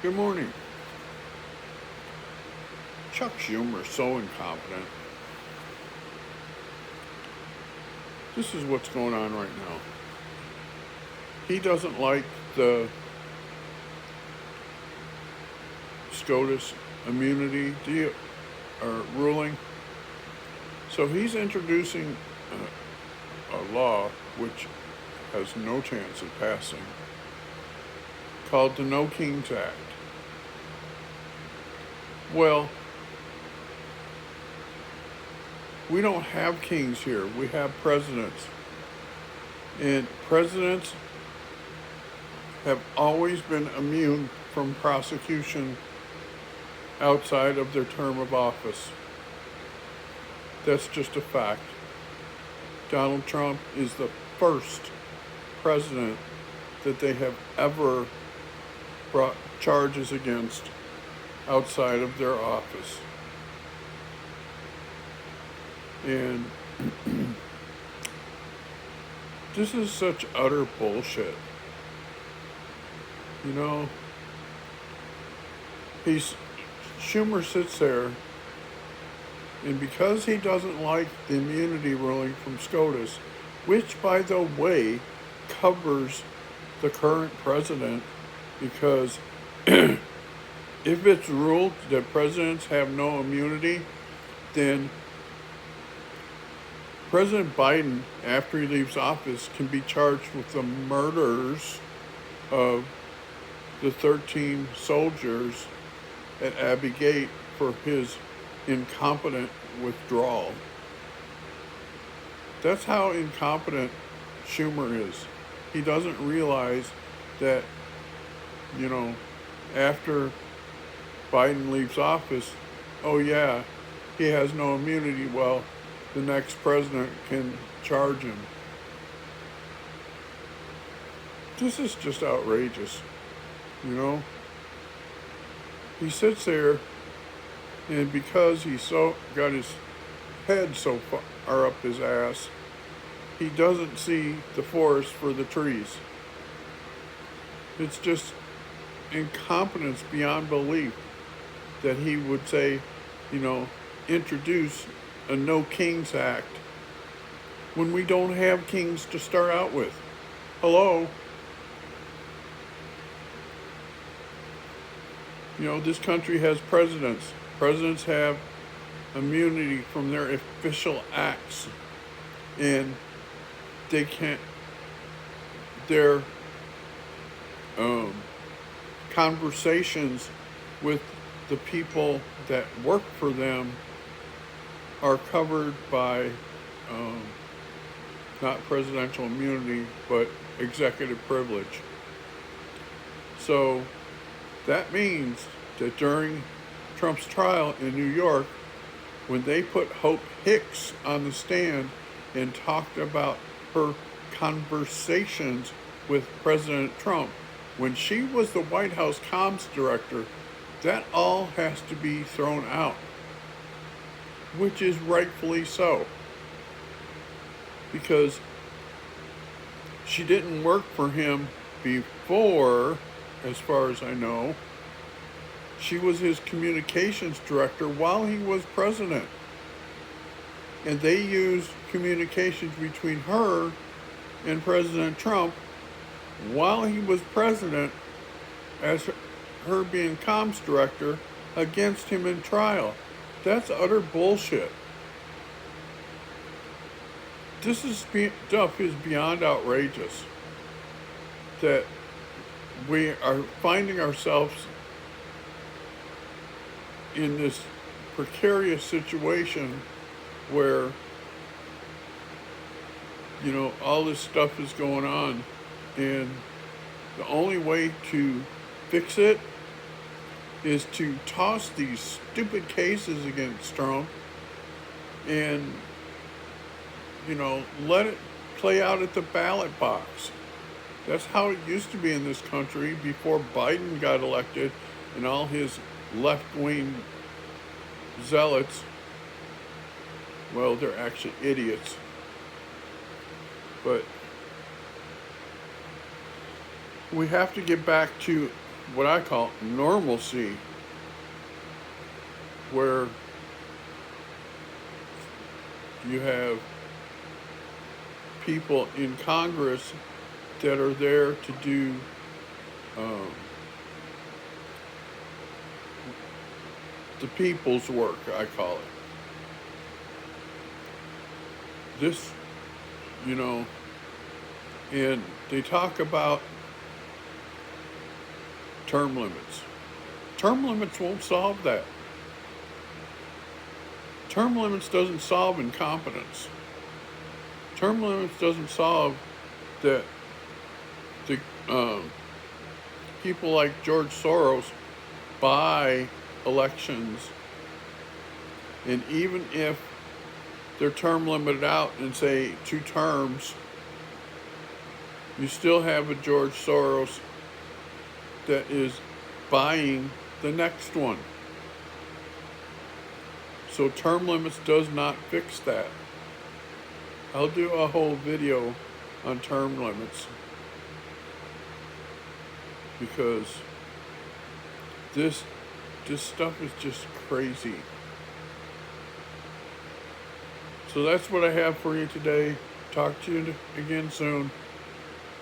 Good morning. Chuck Schumer is so incompetent. This is what's going on right now. He doesn't like the SCOTUS immunity deal or ruling, so he's introducing a law which has no chance of passing, called the No Kings Act. Well, we don't have kings here. We have presidents. And presidents have always been immune from prosecution outside of their term of office. That's just a fact. Donald Trump is the first president that they have ever brought charges against outside of their office. And this is such utter bullshit. You know, Schumer sits there, and because he doesn't like the immunity ruling from SCOTUS, which, by the way, covers the current president, because if it's ruled that presidents have no immunity, then President Biden, after he leaves office, can be charged with the murders of the 13 soldiers at Abbey Gate for his incompetent withdrawal. That's how incompetent Schumer is. He doesn't realize that, after Biden leaves office, oh yeah, he has no immunity. Well, the next president can charge him. This is just outrageous, He sits there, and because he's got his head so far up his ass, he doesn't see the forest for the trees. It's just incompetence beyond belief that he would say, introduce a No Kings Act when we don't have kings to start out with. Hello? This country has presidents. Presidents have immunity from their official acts, and they can't, their conversations with the people that work for them are covered by not presidential immunity, but executive privilege. So that means that during Trump's trial in New York, when they put Hope Hicks on the stand and talked about her conversations with President Trump, when she was the White House comms director, that all has to be thrown out, which is rightfully so, because she didn't work for him before, as far as I know. She was his communications director while he was president. And they used communications between her and President Trump while he was president as her being comms director against him in trial. That's utter bullshit. This stuff is beyond outrageous, that we are finding ourselves in this precarious situation where, all this stuff is going on, and the only way to fix it is to toss these stupid cases against Trump and, let it play out at the ballot box. That's how it used to be in this country before Biden got elected and all his left-wing zealots, well, they're actually idiots, but we have to get back to what I call normalcy, where you have people in Congress that are there to do um, the people's work, I call it. This, you know, and they talk about term limits. Term limits won't solve that. Term limits doesn't solve incompetence. Term limits doesn't solve that the people like George Soros buy elections, and even if they're term limited out and say 2 terms, you still have a George Soros that is buying the next one. So term limits does not fix that. I'll do a whole video on term limits, because this stuff is just crazy. So that's what I have for you today. Talk to you again soon.